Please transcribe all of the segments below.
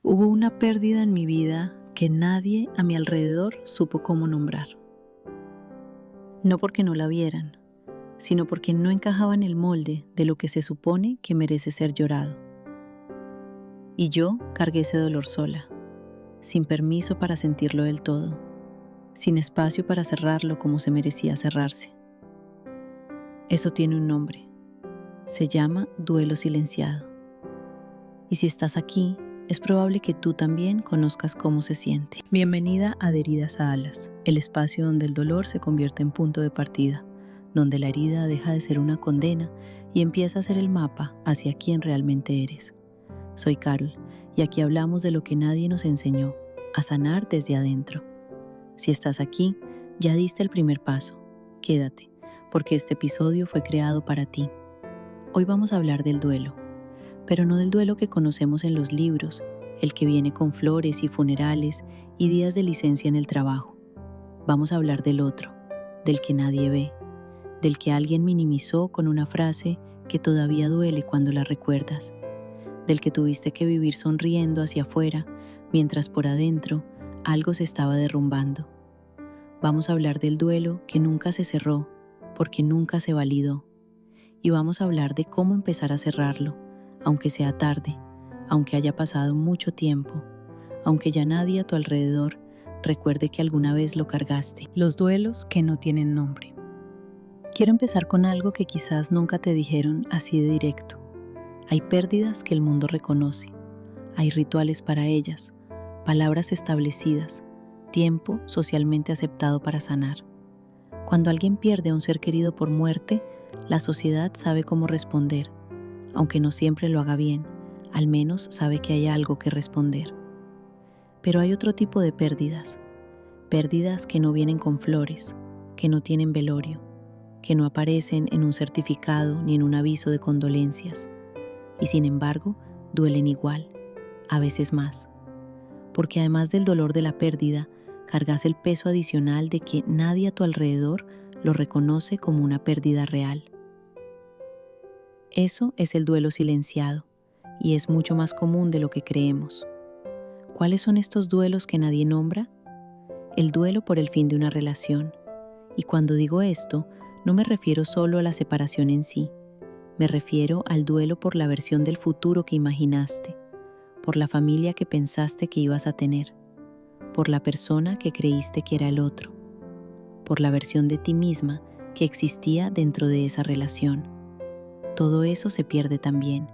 Hubo una pérdida en mi vida que nadie a mi alrededor supo cómo nombrar. No porque no la vieran, sino porque no encajaba en el molde de lo que se supone que merece ser llorado. Y yo cargué ese dolor sola, sin permiso para sentirlo del todo, sin espacio para cerrarlo como se merecía cerrarse. Eso tiene un nombre. Se llama duelo silenciado. Y si estás aquí, es probable que tú también conozcas cómo se siente. Bienvenida a Heridas a Alas, el espacio donde el dolor se convierte en punto de partida, donde la herida deja de ser una condena y empieza a ser el mapa hacia quién realmente eres. Soy Carol, y aquí hablamos de lo que nadie nos enseñó, a sanar desde adentro. Si estás aquí, ya diste el primer paso. Quédate, porque este episodio fue creado para ti. Hoy vamos a hablar del duelo, pero no del duelo que conocemos en los libros, el que viene con flores y funerales y días de licencia en el trabajo. Vamos a hablar del otro, del que nadie ve, del que alguien minimizó con una frase que todavía duele cuando la recuerdas, del que tuviste que vivir sonriendo hacia afuera mientras por adentro algo se estaba derrumbando. Vamos a hablar del duelo que nunca se cerró porque nunca se validó. Y vamos a hablar de cómo empezar a cerrarlo, aunque sea tarde, aunque haya pasado mucho tiempo, aunque ya nadie a tu alrededor recuerde que alguna vez lo cargaste. Los duelos que no tienen nombre. Quiero empezar con algo que quizás nunca te dijeron así de directo. Hay pérdidas que el mundo reconoce, hay rituales para ellas, palabras establecidas, tiempo socialmente aceptado para sanar. Cuando alguien pierde a un ser querido por muerte, la sociedad sabe cómo responder. Aunque no siempre lo haga bien, al menos sabe que hay algo que responder. Pero hay otro tipo de pérdidas que no vienen con flores, que no tienen velorio, que no aparecen en un certificado ni en un aviso de condolencias, y sin embargo duelen igual, a veces más, porque además del dolor de la pérdida, cargas el peso adicional de que nadie a tu alrededor lo reconoce como una pérdida real. Eso es el duelo silenciado, y es mucho más común de lo que creemos. ¿Cuáles son estos duelos que nadie nombra? El duelo por el fin de una relación. Y cuando digo esto, no me refiero solo a la separación en sí. Me refiero al duelo por la versión del futuro que imaginaste, por la familia que pensaste que ibas a tener, por la persona que creíste que era el otro, por la versión de ti misma que existía dentro de esa relación. Todo eso se pierde también,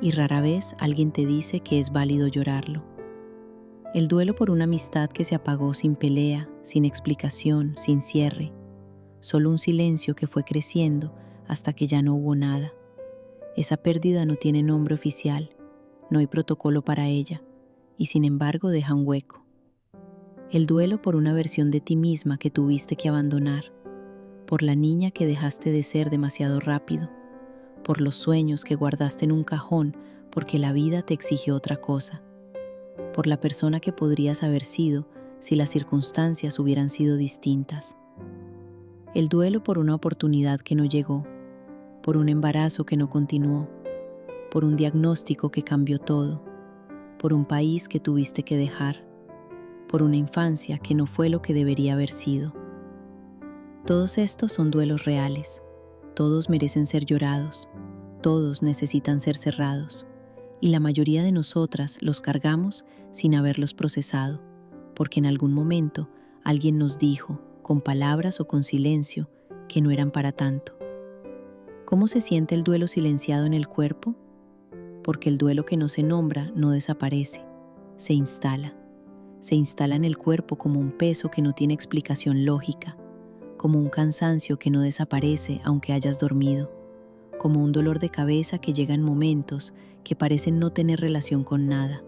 y rara vez alguien te dice que es válido llorarlo. El duelo por una amistad que se apagó sin pelea, sin explicación, sin cierre, solo un silencio que fue creciendo hasta que ya no hubo nada. Esa pérdida no tiene nombre oficial, no hay protocolo para ella, y sin embargo deja un hueco. El duelo por una versión de ti misma que tuviste que abandonar, por la niña que dejaste de ser demasiado rápido, por los sueños que guardaste en un cajón porque la vida te exigió otra cosa, por la persona que podrías haber sido si las circunstancias hubieran sido distintas. El duelo por una oportunidad que no llegó, por un embarazo que no continuó, por un diagnóstico que cambió todo, por un país que tuviste que dejar, por una infancia que no fue lo que debería haber sido. Todos estos son duelos reales. Todos merecen ser llorados, todos necesitan ser cerrados, y la mayoría de nosotras los cargamos sin haberlos procesado, porque en algún momento alguien nos dijo, con palabras o con silencio, que no eran para tanto. ¿Cómo se siente el duelo silenciado en el cuerpo? Porque el duelo que no se nombra no desaparece, se instala en el cuerpo como un peso que no tiene explicación lógica, como un cansancio que no desaparece aunque hayas dormido, como un dolor de cabeza que llega en momentos que parecen no tener relación con nada.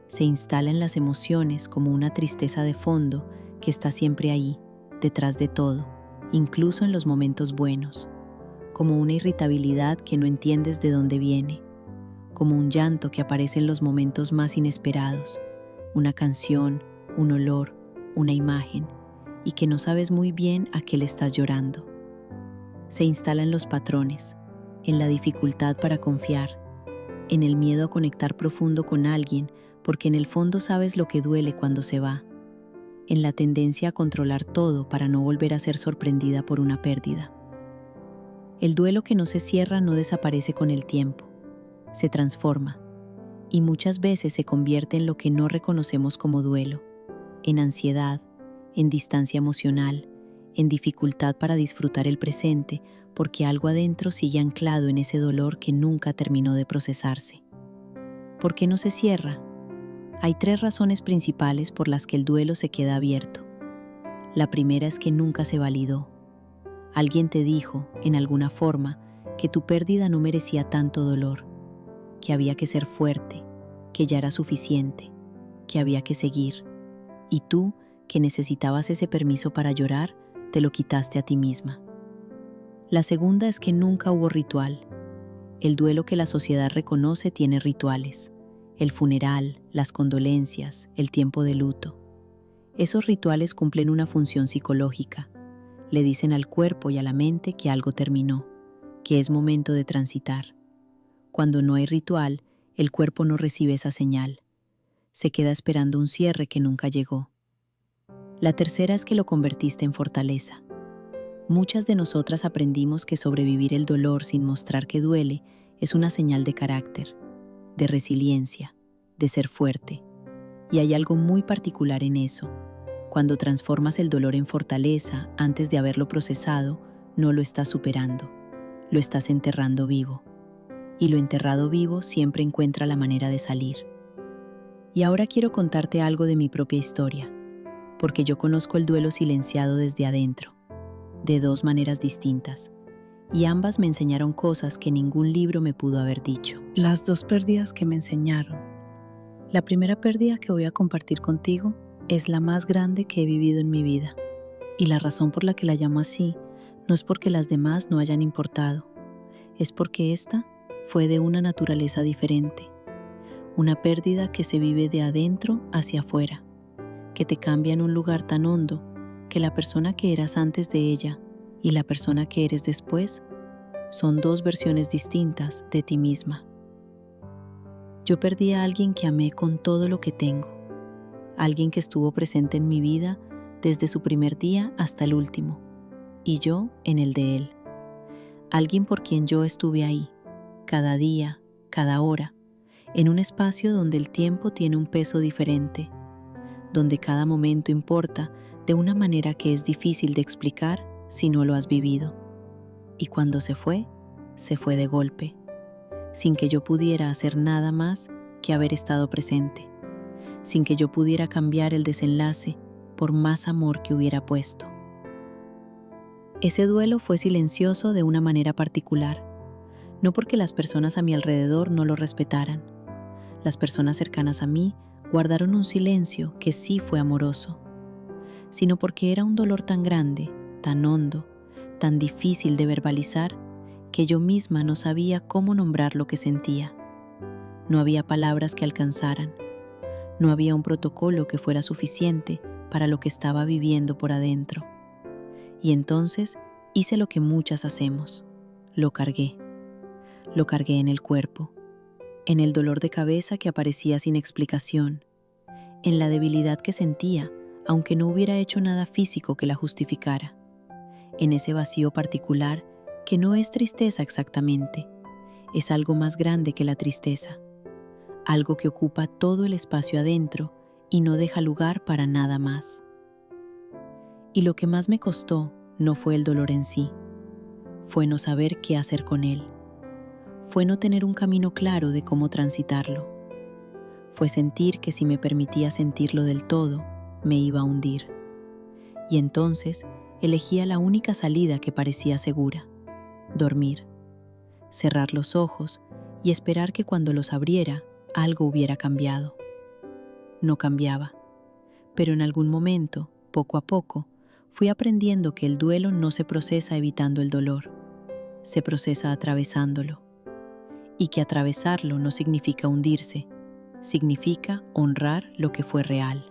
Se instala en las emociones como una tristeza de fondo que está siempre ahí, detrás de todo, incluso en los momentos buenos, como una irritabilidad que no entiendes de dónde viene, como un llanto que aparece en los momentos más inesperados, una canción, un olor, una imagen, y que no sabes muy bien a qué le estás llorando. Se instala en los patrones, en la dificultad para confiar, en el miedo a conectar profundo con alguien porque en el fondo sabes lo que duele cuando se va, en la tendencia a controlar todo para no volver a ser sorprendida por una pérdida. El duelo que no se cierra no desaparece con el tiempo, se transforma y muchas veces se convierte en lo que no reconocemos como duelo, en ansiedad, en distancia emocional, en dificultad para disfrutar el presente, porque algo adentro sigue anclado en ese dolor que nunca terminó de procesarse. ¿Por qué no se cierra? Hay 3 razones principales por las que el duelo se queda abierto. La primera es que nunca se validó. Alguien te dijo, en alguna forma, que tu pérdida no merecía tanto dolor, que había que ser fuerte, que ya era suficiente, que había que seguir. Y tú, que necesitabas ese permiso para llorar, te lo quitaste a ti misma. La segunda es que nunca hubo ritual. El duelo que la sociedad reconoce tiene rituales. El funeral, las condolencias, el tiempo de luto. Esos rituales cumplen una función psicológica. Le dicen al cuerpo y a la mente que algo terminó, que es momento de transitar. Cuando no hay ritual, el cuerpo no recibe esa señal. Se queda esperando un cierre que nunca llegó. La tercera es que lo convertiste en fortaleza. Muchas de nosotras aprendimos que sobrevivir el dolor sin mostrar que duele es una señal de carácter, de resiliencia, de ser fuerte. Y hay algo muy particular en eso. Cuando transformas el dolor en fortaleza antes de haberlo procesado, no lo estás superando, lo estás enterrando vivo. Y lo enterrado vivo siempre encuentra la manera de salir. Y ahora quiero contarte algo de mi propia historia, porque yo conozco el duelo silenciado desde adentro, de 2 maneras distintas, y ambas me enseñaron cosas que ningún libro me pudo haber dicho. Las 2 pérdidas que me enseñaron. La primera pérdida que voy a compartir contigo es la más grande que he vivido en mi vida. Y la razón por la que la llamo así no es porque las demás no hayan importado, es porque esta fue de una naturaleza diferente. Una pérdida que se vive de adentro hacia afuera, que te cambia en un lugar tan hondo que la persona que eras antes de ella y la persona que eres después son 2 versiones distintas de ti misma. Yo perdí a alguien que amé con todo lo que tengo, alguien que estuvo presente en mi vida desde su primer día hasta el último, y yo en el de él. Alguien por quien yo estuve ahí, cada día, cada hora, en un espacio donde el tiempo tiene un peso diferente, donde cada momento importa de una manera que es difícil de explicar si no lo has vivido. Y cuando se fue de golpe, sin que yo pudiera hacer nada más que haber estado presente, sin que yo pudiera cambiar el desenlace por más amor que hubiera puesto. Ese duelo fue silencioso de una manera particular, no porque las personas a mi alrededor no lo respetaran. Las personas cercanas a mí guardaron un silencio que sí fue amoroso, sino porque era un dolor tan grande, tan hondo, tan difícil de verbalizar, que yo misma no sabía cómo nombrar lo que sentía. No había palabras que alcanzaran, no había un protocolo que fuera suficiente para lo que estaba viviendo por adentro. Y entonces hice lo que muchas hacemos, lo cargué en el cuerpo, en el dolor de cabeza que aparecía sin explicación, en la debilidad que sentía, aunque no hubiera hecho nada físico que la justificara, en ese vacío particular que no es tristeza exactamente, es algo más grande que la tristeza, algo que ocupa todo el espacio adentro y no deja lugar para nada más. Y lo que más me costó no fue el dolor en sí, fue no saber qué hacer con él, fue no tener un camino claro de cómo transitarlo, fue sentir que si me permitía sentirlo del todo, me iba a hundir. Y entonces elegía la única salida que parecía segura: dormir, cerrar los ojos y esperar que cuando los abriera algo hubiera cambiado. No cambiaba, pero en algún momento, poco a poco, fui aprendiendo que el duelo no se procesa evitando el dolor, se procesa atravesándolo, y que atravesarlo no significa hundirse, significa honrar lo que fue real.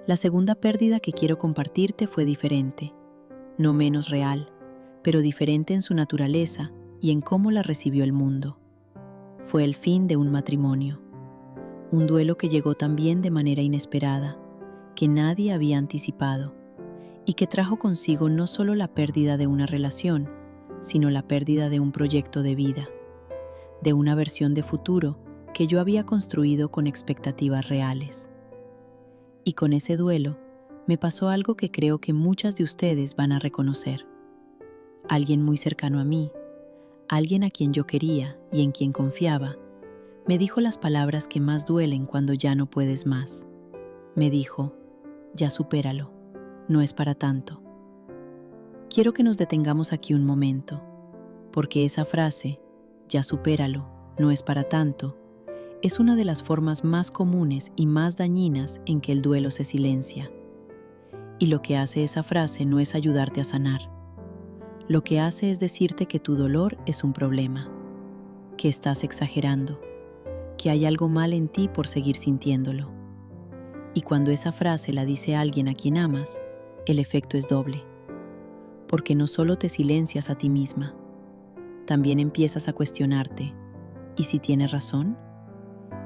La segunda pérdida que quiero compartirte fue diferente, no menos real, pero diferente en su naturaleza y en cómo la recibió el mundo. Fue el fin de un matrimonio. un duelo que llegó también de manera inesperada, que nadie había anticipado, y que trajo consigo no solo la pérdida de una relación, sino la pérdida de un proyecto de vida, de una versión de futuro que yo había construido con expectativas reales. Y con ese duelo me pasó algo que creo que muchas de ustedes van a reconocer. Alguien muy cercano a mí, alguien a quien yo quería y en quien confiaba, me dijo las palabras que más duelen cuando ya no puedes más. Me dijo, ya supéralo, no es para tanto. Quiero que nos detengamos aquí un momento, porque esa frase, ya supéralo, no es para tanto, es una de las formas más comunes y más dañinas en que el duelo se silencia. Y lo que hace esa frase no es ayudarte a sanar. Lo que hace es decirte que tu dolor es un problema, que estás exagerando, que hay algo mal en ti por seguir sintiéndolo. Y cuando esa frase la dice alguien a quien amas, el efecto es doble. Porque no solo te silencias a ti misma, también empiezas a cuestionarte, ¿y si tiene razón?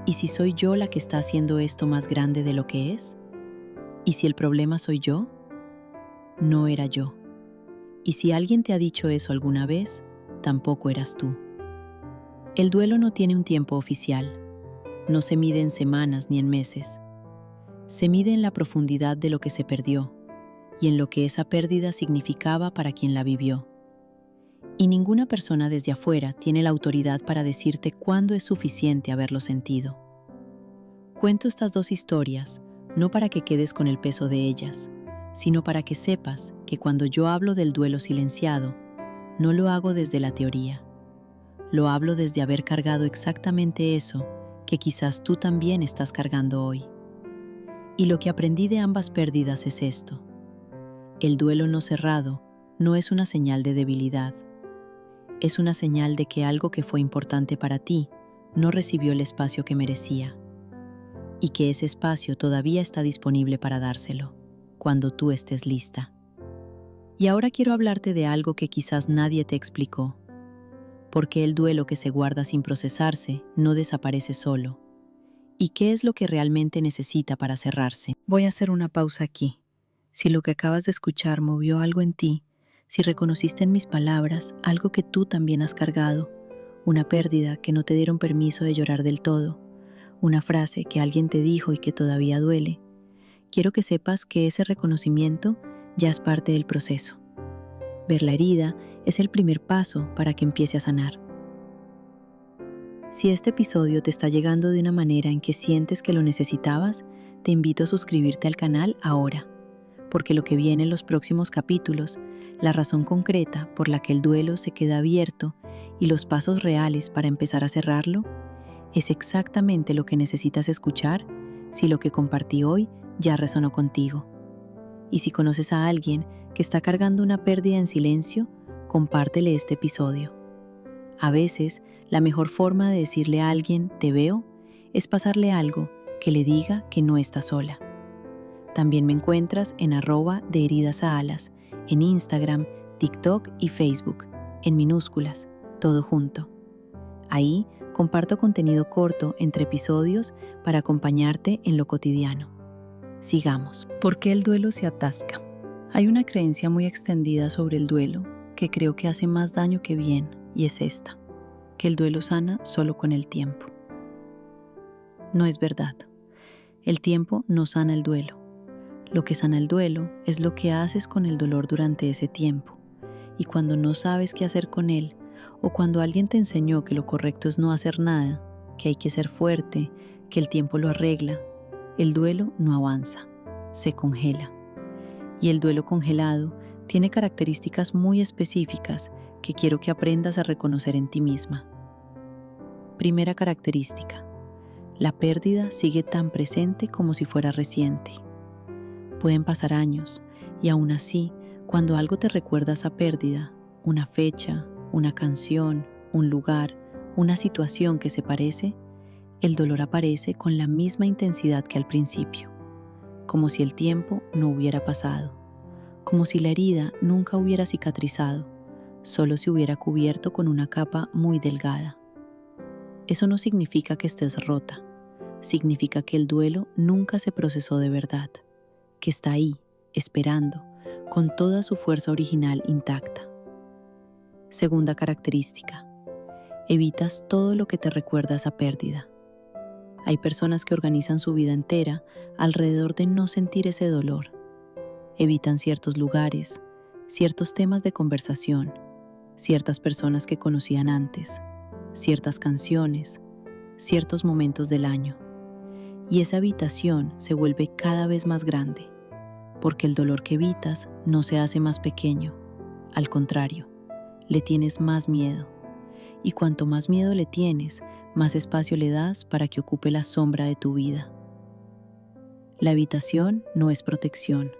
¿Y si soy yo la que está haciendo esto más grande de lo que es? ¿Y si el problema soy yo? No era yo. Y si alguien te ha dicho eso alguna vez, tampoco eras tú. El duelo no tiene un tiempo oficial. No se mide en semanas ni en meses. Se mide en la profundidad de lo que se perdió y en lo que esa pérdida significaba para quien la vivió. Y ninguna persona desde afuera tiene la autoridad para decirte cuándo es suficiente haberlo sentido. Cuento estas dos historias no para que quedes con el peso de ellas, sino para que sepas que cuando yo hablo del duelo silenciado, no lo hago desde la teoría. Lo hablo desde haber cargado exactamente eso que quizás tú también estás cargando hoy. Y lo que aprendí de ambas pérdidas es esto. El duelo no cerrado no es una señal de debilidad. Es una señal de que algo que fue importante para ti no recibió el espacio que merecía. Y que ese espacio todavía está disponible para dárselo, cuando tú estés lista. Y ahora quiero hablarte de algo que quizás nadie te explicó. Porque el duelo que se guarda sin procesarse no desaparece solo. ¿Y qué es lo que realmente necesita para cerrarse? Voy a hacer una pausa aquí. Si lo que acabas de escuchar movió algo en ti, si reconociste en mis palabras algo que tú también has cargado, una pérdida que no te dieron permiso de llorar del todo, una frase que alguien te dijo y que todavía duele, quiero que sepas que ese reconocimiento ya es parte del proceso. Ver la herida es el primer paso para que empiece a sanar. Si este episodio te está llegando de una manera en que sientes que lo necesitabas, te invito a suscribirte al canal ahora, porque lo que viene en los próximos capítulos, la razón concreta por la que el duelo se queda abierto y los pasos reales para empezar a cerrarlo, es exactamente lo que necesitas escuchar si lo que compartí hoy ya resonó contigo. Y si conoces a alguien que está cargando una pérdida en silencio, compártele este episodio. A veces, la mejor forma de decirle a alguien "te veo" es pasarle algo que le diga que no está sola. También me encuentras en @deheridasaAlas, en Instagram, TikTok y Facebook, en minúsculas, todo junto. Ahí comparto contenido corto entre episodios para acompañarte en lo cotidiano. Sigamos. ¿Por qué el duelo se atasca? Hay una creencia muy extendida sobre el duelo que creo que hace más daño que bien, y es esta, que el duelo sana solo con el tiempo. No es verdad. El tiempo no sana el duelo. Lo que sana el duelo es lo que haces con el dolor durante ese tiempo. Y cuando no sabes qué hacer con él, o cuando alguien te enseñó que lo correcto es no hacer nada, que hay que ser fuerte, que el tiempo lo arregla, el duelo no avanza, se congela. Y el duelo congelado tiene características muy específicas que quiero que aprendas a reconocer en ti misma. Primera característica: la pérdida sigue tan presente como si fuera reciente. Pueden pasar años y aún así, cuando algo te recuerda esa pérdida, una fecha, una canción, un lugar, una situación que se parece, el dolor aparece con la misma intensidad que al principio, como si el tiempo no hubiera pasado, como si la herida nunca hubiera cicatrizado, solo se hubiera cubierto con una capa muy delgada. Eso no significa que estés rota, significa que el duelo nunca se procesó de verdad, que está ahí, esperando, con toda su fuerza original intacta. Segunda característica: evitas todo lo que te recuerda a esa pérdida. Hay personas que organizan su vida entera alrededor de no sentir ese dolor. Evitan ciertos lugares, ciertos temas de conversación, ciertas personas que conocían antes, ciertas canciones, ciertos momentos del año. Y esa evitación se vuelve cada vez más grande, porque el dolor que evitas no se hace más pequeño. Al contrario, le tienes más miedo. Y cuanto más miedo le tienes, más espacio le das para que ocupe la sombra de tu vida. La evitación no es protección,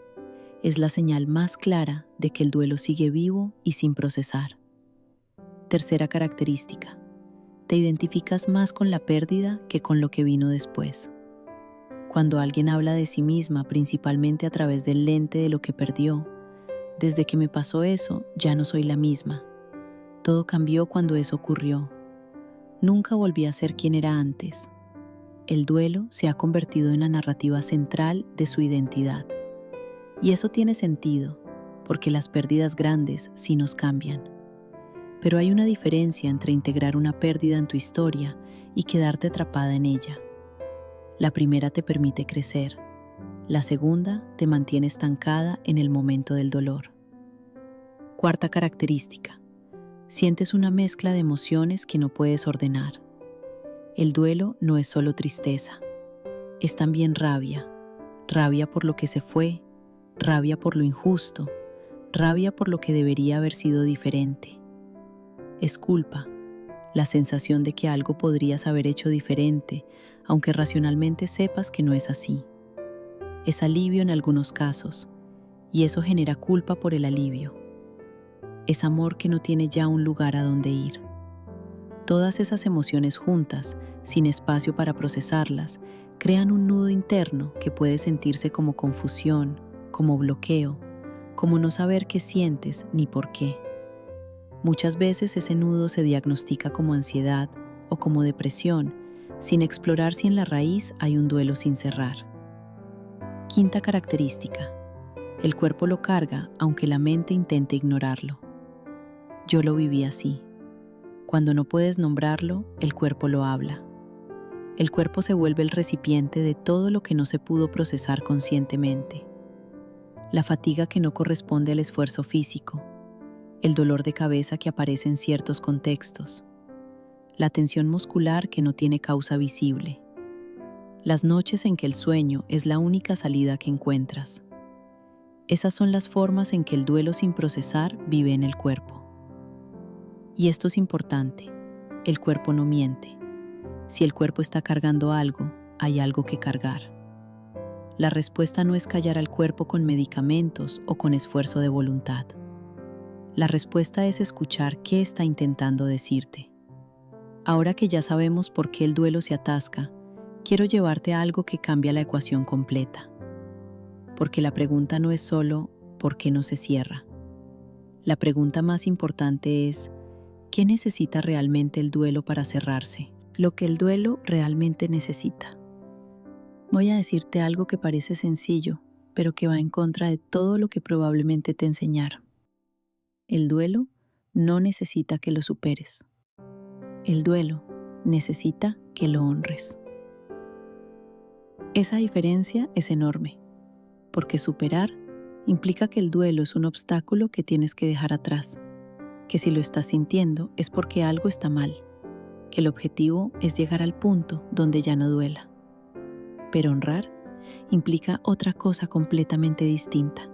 es la señal más clara de que el duelo sigue vivo y sin procesar. Tercera característica: te identificas más con la pérdida que con lo que vino después. Cuando alguien habla de sí misma, principalmente a través del lente de lo que perdió, desde que me pasó eso, ya no soy la misma. Todo cambió cuando eso ocurrió. Nunca volví a ser quien era antes. El duelo se ha convertido en la narrativa central de su identidad. Y eso tiene sentido, porque las pérdidas grandes sí nos cambian. Pero hay una diferencia entre integrar una pérdida en tu historia y quedarte atrapada en ella. La primera te permite crecer. La segunda te mantiene estancada en el momento del dolor. Cuarta característica: sientes una mezcla de emociones que no puedes ordenar. El duelo no es solo tristeza, es también rabia. Rabia por lo que se fue, rabia por lo injusto, rabia por lo que debería haber sido diferente. Es culpa, la sensación de que algo podrías haber hecho diferente, aunque racionalmente sepas que no es así. Es alivio en algunos casos, y eso genera culpa por el alivio. Es amor que no tiene ya un lugar a donde ir. Todas esas emociones juntas, sin espacio para procesarlas, crean un nudo interno que puede sentirse como confusión, como bloqueo, como no saber qué sientes ni por qué. Muchas veces ese nudo se diagnostica como ansiedad o como depresión, sin explorar si en la raíz hay un duelo sin cerrar. Quinta característica: el cuerpo lo carga aunque la mente intente ignorarlo. Yo lo viví así. Cuando no puedes nombrarlo, el cuerpo lo habla. El cuerpo se vuelve el recipiente de todo lo que no se pudo procesar conscientemente. La fatiga que no corresponde al esfuerzo físico, el dolor de cabeza que aparece en ciertos contextos, la tensión muscular que no tiene causa visible, las noches en que el sueño es la única salida que encuentras. Esas son las formas en que el duelo sin procesar vive en el cuerpo. Y esto es importante, el cuerpo no miente. Si el cuerpo está cargando algo, hay algo que cargar. La respuesta no es callar al cuerpo con medicamentos o con esfuerzo de voluntad. La respuesta es escuchar qué está intentando decirte. Ahora que ya sabemos por qué el duelo se atasca, quiero llevarte a algo que cambia la ecuación completa. Porque la pregunta no es solo ¿por qué no se cierra? La pregunta más importante es ¿qué necesita realmente el duelo para cerrarse? Lo que el duelo realmente necesita. Voy a decirte algo que parece sencillo, pero que va en contra de todo lo que probablemente te enseñaron. El duelo no necesita que lo superes. El duelo necesita que lo honres. Esa diferencia es enorme, porque superar implica que el duelo es un obstáculo que tienes que dejar atrás, que si lo estás sintiendo es porque algo está mal, que el objetivo es llegar al punto donde ya no duela. Pero honrar implica otra cosa completamente distinta.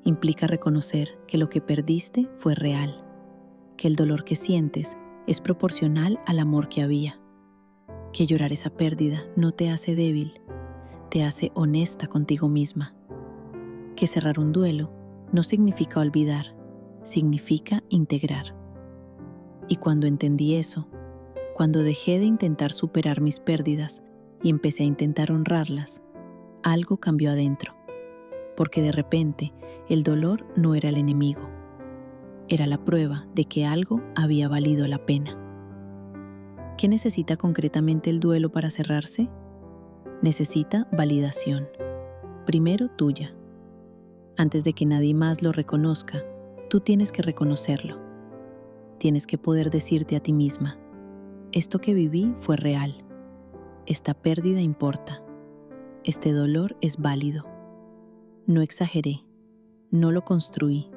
Implica reconocer que lo que perdiste fue real, que el dolor que sientes es proporcional al amor que había, que llorar esa pérdida no te hace débil, te hace honesta contigo misma, que cerrar un duelo no significa olvidar, significa integrar. Y cuando entendí eso, cuando dejé de intentar superar mis pérdidas y empecé a intentar honrarlas, algo cambió adentro, porque de repente el dolor no era el enemigo, era la prueba de que algo había valido la pena. ¿Qué necesita concretamente el duelo para cerrarse? Necesita validación. Primero tuya. Antes de que nadie más lo reconozca, tú tienes que reconocerlo. Tienes que poder decirte a ti misma: esto que viví fue real. Esta pérdida importa. Este dolor es válido. No exageré. No lo construí.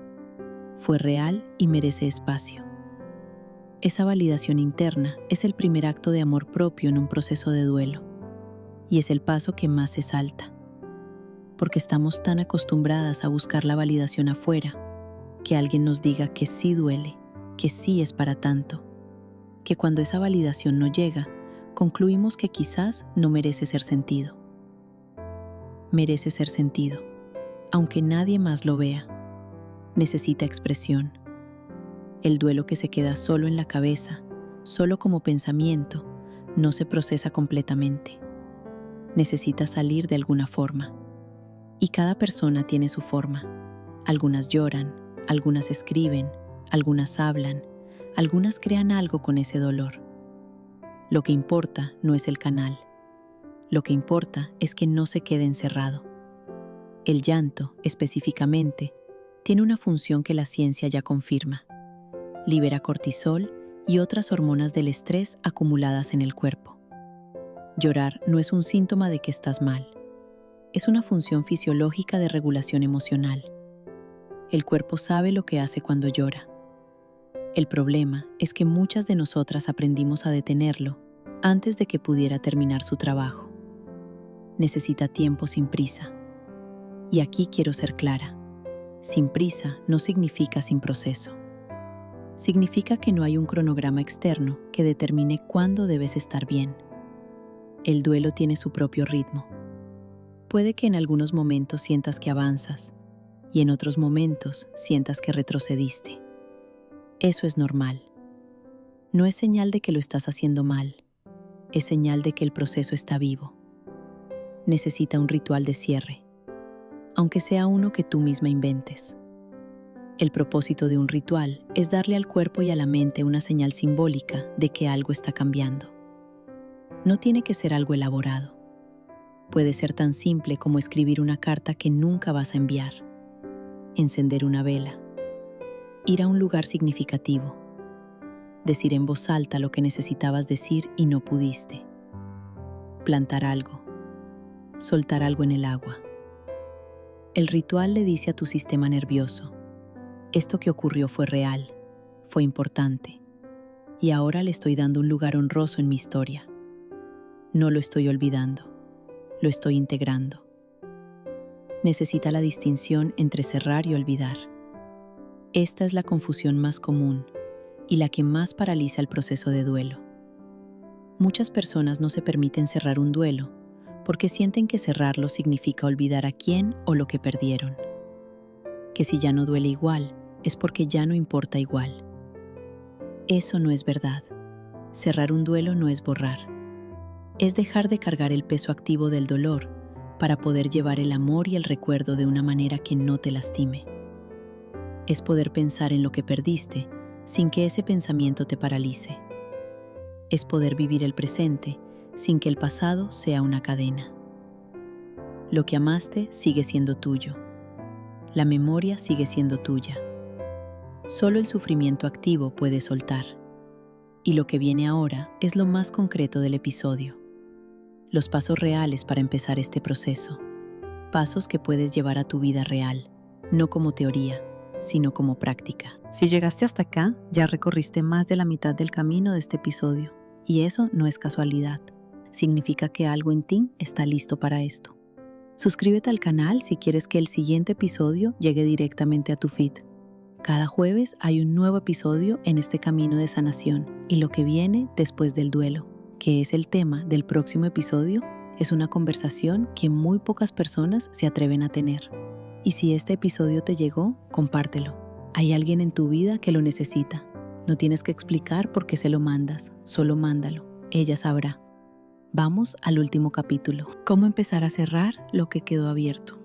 Fue real y merece espacio. Esa validación interna es el primer acto de amor propio en un proceso de duelo. Y es el paso que más se salta. Porque estamos tan acostumbradas a buscar la validación afuera, que alguien nos diga que sí duele, que sí es para tanto, que cuando esa validación no llega, concluimos que quizás no merece ser sentido. Merece ser sentido, aunque nadie más lo vea. Necesita expresión. El duelo que se queda solo en la cabeza, solo como pensamiento, no se procesa completamente. Necesita salir de alguna forma. Y cada persona tiene su forma. Algunas lloran, algunas escriben, algunas hablan, algunas crean algo con ese dolor. Lo que importa no es el canal. Lo que importa es que no se quede encerrado. El llanto, específicamente, tiene una función que la ciencia ya confirma. Libera cortisol y otras hormonas del estrés acumuladas en el cuerpo. Llorar no es un síntoma de que estás mal. Es una función fisiológica de regulación emocional. El cuerpo sabe lo que hace cuando llora. El problema es que muchas de nosotras aprendimos a detenerlo antes de que pudiera terminar su trabajo. Necesita tiempo sin prisa. Y aquí quiero ser clara. Sin prisa no significa sin proceso. Significa que no hay un cronograma externo que determine cuándo debes estar bien. El duelo tiene su propio ritmo. Puede que en algunos momentos sientas que avanzas y en otros momentos sientas que retrocediste. Eso es normal. No es señal de que lo estás haciendo mal, es señal de que el proceso está vivo. Necesita un ritual de cierre, aunque sea uno que tú misma inventes. El propósito de un ritual es darle al cuerpo y a la mente una señal simbólica de que algo está cambiando. No tiene que ser algo elaborado. Puede ser tan simple como escribir una carta que nunca vas a enviar, encender una vela, ir a un lugar significativo, decir en voz alta lo que necesitabas decir y no pudiste, plantar algo, soltar algo en el agua. El ritual le dice a tu sistema nervioso: esto que ocurrió fue real, fue importante, y ahora le estoy dando un lugar honroso en mi historia. No lo estoy olvidando, lo estoy integrando. Necesita la distinción entre cerrar y olvidar. Esta es la confusión más común y la que más paraliza el proceso de duelo. Muchas personas no se permiten cerrar un duelo porque sienten que cerrarlo significa olvidar a quién o lo que perdieron. Que si ya no duele igual, es porque ya no importa igual. Eso no es verdad. Cerrar un duelo no es borrar. Es dejar de cargar el peso activo del dolor para poder llevar el amor y el recuerdo de una manera que no te lastime. Es poder pensar en lo que perdiste sin que ese pensamiento te paralice. Es poder vivir el presente sin que el pasado sea una cadena. Lo que amaste sigue siendo tuyo. La memoria sigue siendo tuya. Solo el sufrimiento activo puede soltar. Y lo que viene ahora es lo más concreto del episodio. Los pasos reales para empezar este proceso. Pasos que puedes llevar a tu vida real, no como teoría, sino como práctica. Si llegaste hasta acá, ya recorriste más de la mitad del camino de este episodio. Y eso no es casualidad. Significa que algo en ti está listo para esto. Suscríbete al canal si quieres que el siguiente episodio llegue directamente a tu feed. Cada jueves hay un nuevo episodio en este camino de sanación y lo que viene después del duelo, que es el tema del próximo episodio, es una conversación que muy pocas personas se atreven a tener. Y si este episodio te llegó, compártelo. Hay alguien en tu vida que lo necesita. No tienes que explicar por qué se lo mandas, solo mándalo. Ella sabrá. Vamos al último capítulo. ¿Cómo empezar a cerrar lo que quedó abierto?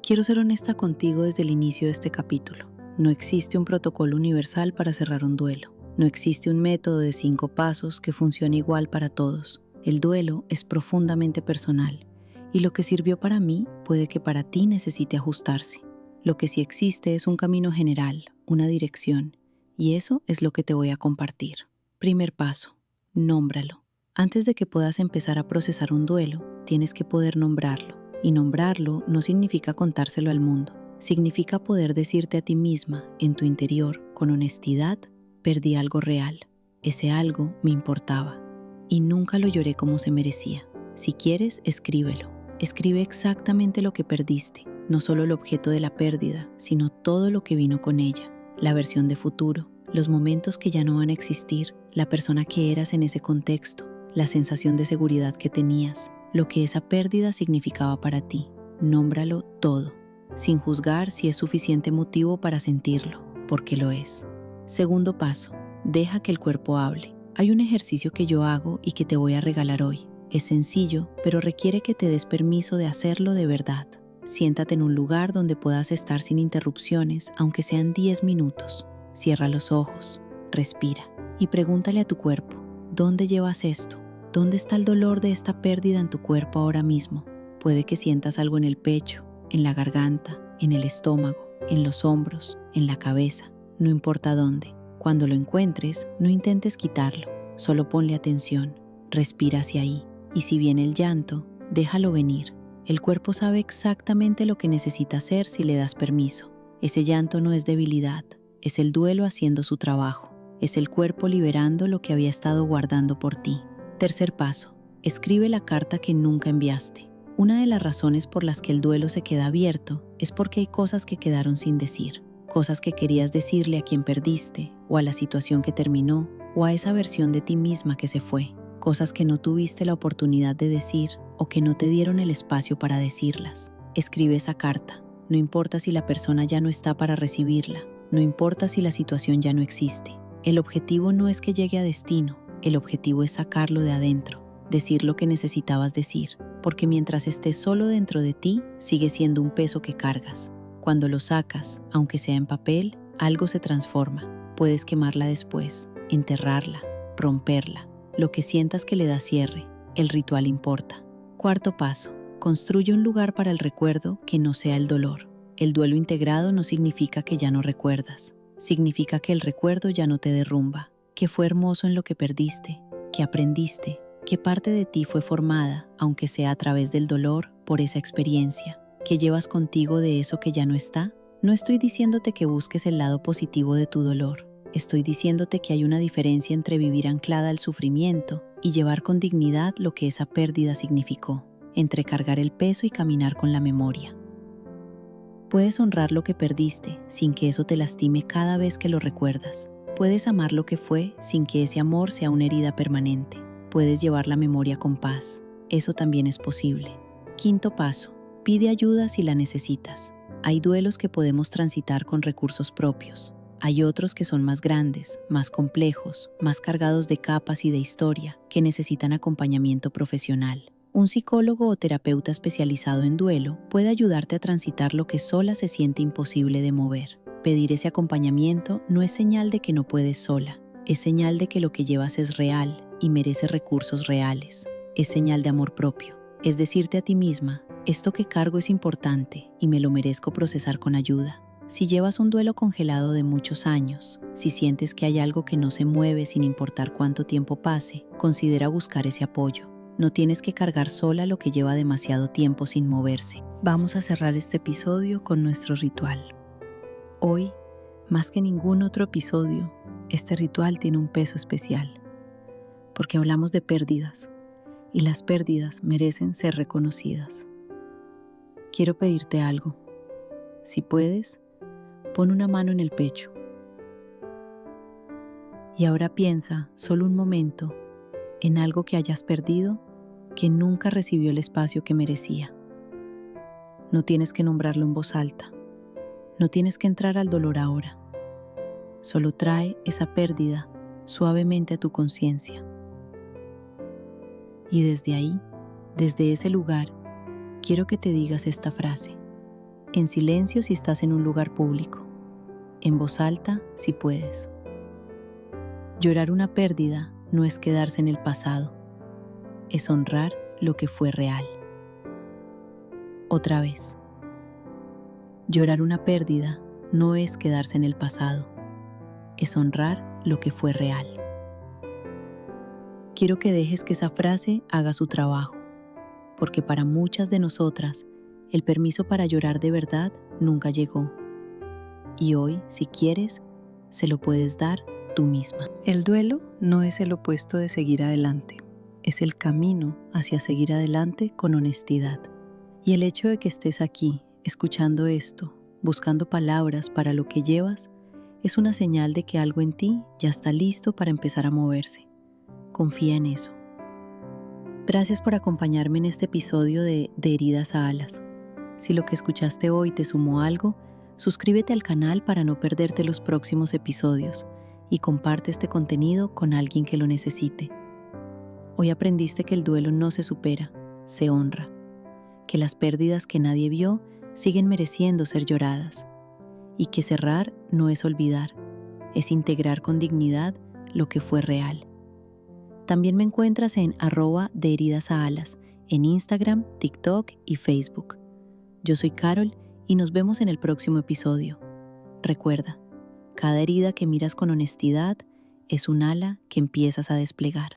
Quiero ser honesta contigo desde el inicio de este capítulo. No existe un protocolo universal para cerrar un duelo. No existe un método de 5 pasos que funcione igual para todos. El duelo es profundamente personal y lo que sirvió para mí puede que para ti necesite ajustarse. Lo que sí existe es un camino general, una dirección, y eso es lo que te voy a compartir. Primer paso, nómbralo. Antes de que puedas empezar a procesar un duelo, tienes que poder nombrarlo. Y nombrarlo no significa contárselo al mundo. Significa poder decirte a ti misma, en tu interior, con honestidad, perdí algo real. Ese algo me importaba. Y nunca lo lloré como se merecía. Si quieres, escríbelo. Escribe exactamente lo que perdiste. No solo el objeto de la pérdida, sino todo lo que vino con ella. La versión de futuro, los momentos que ya no van a existir, la persona que eras en ese contexto, la sensación de seguridad que tenías, lo que esa pérdida significaba para ti. Nómbralo todo, sin juzgar si es suficiente motivo para sentirlo, porque lo es. Segundo paso, deja que el cuerpo hable. Hay un ejercicio que yo hago y que te voy a regalar hoy. Es sencillo, pero requiere que te des permiso de hacerlo de verdad. Siéntate en un lugar donde puedas estar sin interrupciones, aunque sean 10 minutos. Cierra los ojos, respira y pregúntale a tu cuerpo, ¿dónde llevas esto? ¿Dónde está el dolor de esta pérdida en tu cuerpo ahora mismo? Puede que sientas algo en el pecho, en la garganta, en el estómago, en los hombros, en la cabeza, no importa dónde. Cuando lo encuentres, no intentes quitarlo, solo ponle atención, respira hacia ahí. Y si viene el llanto, déjalo venir. El cuerpo sabe exactamente lo que necesita hacer si le das permiso. Ese llanto no es debilidad, es el duelo haciendo su trabajo. Es el cuerpo liberando lo que había estado guardando por ti. Tercer paso, escribe la carta que nunca enviaste. Una de las razones por las que el duelo se queda abierto es porque hay cosas que quedaron sin decir. Cosas que querías decirle a quien perdiste, o a la situación que terminó, o a esa versión de ti misma que se fue. Cosas que no tuviste la oportunidad de decir o que no te dieron el espacio para decirlas. Escribe esa carta. No importa si la persona ya no está para recibirla. No importa si la situación ya no existe. El objetivo no es que llegue a destino. El objetivo es sacarlo de adentro. Decir lo que necesitabas decir. Porque mientras estés solo dentro de ti, sigue siendo un peso que cargas. Cuando lo sacas, aunque sea en papel, algo se transforma. Puedes quemarla después, enterrarla, romperla. Lo que sientas que le da cierre, el ritual importa. Cuarto paso, construye un lugar para el recuerdo que no sea el dolor. El duelo integrado no significa que ya no recuerdas. Significa que el recuerdo ya no te derrumba, que fue hermoso en lo que perdiste, que aprendiste, que parte de ti fue formada, aunque sea a través del dolor, por esa experiencia, que llevas contigo de eso que ya no está. No estoy diciéndote que busques el lado positivo de tu dolor. Estoy diciéndote que hay una diferencia entre vivir anclada al sufrimiento y llevar con dignidad lo que esa pérdida significó, entre cargar el peso y caminar con la memoria. Puedes honrar lo que perdiste sin que eso te lastime cada vez que lo recuerdas. Puedes amar lo que fue sin que ese amor sea una herida permanente. Puedes llevar la memoria con paz. Eso también es posible. Quinto paso, pide ayuda si la necesitas. Hay duelos que podemos transitar con recursos propios. Hay otros que son más grandes, más complejos, más cargados de capas y de historia, que necesitan acompañamiento profesional. Un psicólogo o terapeuta especializado en duelo puede ayudarte a transitar lo que sola se siente imposible de mover. Pedir ese acompañamiento no es señal de que no puedes sola, es señal de que lo que llevas es real y merece recursos reales. Es señal de amor propio. Es decirte a ti misma, esto que cargo es importante y me lo merezco procesar con ayuda. Si llevas un duelo congelado de muchos años, si sientes que hay algo que no se mueve sin importar cuánto tiempo pase, considera buscar ese apoyo. No tienes que cargar sola lo que lleva demasiado tiempo sin moverse. Vamos a cerrar este episodio con nuestro ritual. Hoy, más que ningún otro episodio, este ritual tiene un peso especial, porque hablamos de pérdidas, y las pérdidas merecen ser reconocidas. Quiero pedirte algo. Si puedes, pon una mano en el pecho. Y ahora piensa, solo un momento, en algo que hayas perdido que nunca recibió el espacio que merecía. No tienes que nombrarlo en voz alta. No tienes que entrar al dolor ahora. Solo trae esa pérdida suavemente a tu conciencia. Y desde ahí, desde ese lugar, quiero que te digas esta frase. En silencio si estás en un lugar público. En voz alta si puedes. Llorar una pérdida no es quedarse en el pasado. es honrar lo que fue real. Otra vez. Llorar una pérdida no es quedarse en el pasado, es honrar lo que fue real. Quiero que dejes que esa frase haga su trabajo, porque para muchas de nosotras, el permiso para llorar de verdad nunca llegó. Y hoy, si quieres, se lo puedes dar tú misma. El duelo no es el opuesto de seguir adelante, es el camino hacia seguir adelante con honestidad. Y el hecho de que estés aquí, escuchando esto, buscando palabras para lo que llevas, es una señal de que algo en ti ya está listo para empezar a moverse. Confía en eso. Gracias por acompañarme en este episodio de Heridas a Alas. Si lo que escuchaste hoy te sumó algo, suscríbete al canal para no perderte los próximos episodios y comparte este contenido con alguien que lo necesite. Hoy aprendiste que el duelo no se supera, se honra, que las pérdidas que nadie vio siguen mereciendo ser lloradas y que cerrar no es olvidar, es integrar con dignidad lo que fue real. También me encuentras en @deheridasaAlas en Instagram, TikTok y Facebook. Yo soy Carol y nos vemos en el próximo episodio. Recuerda, cada herida que miras con honestidad es un ala que empiezas a desplegar.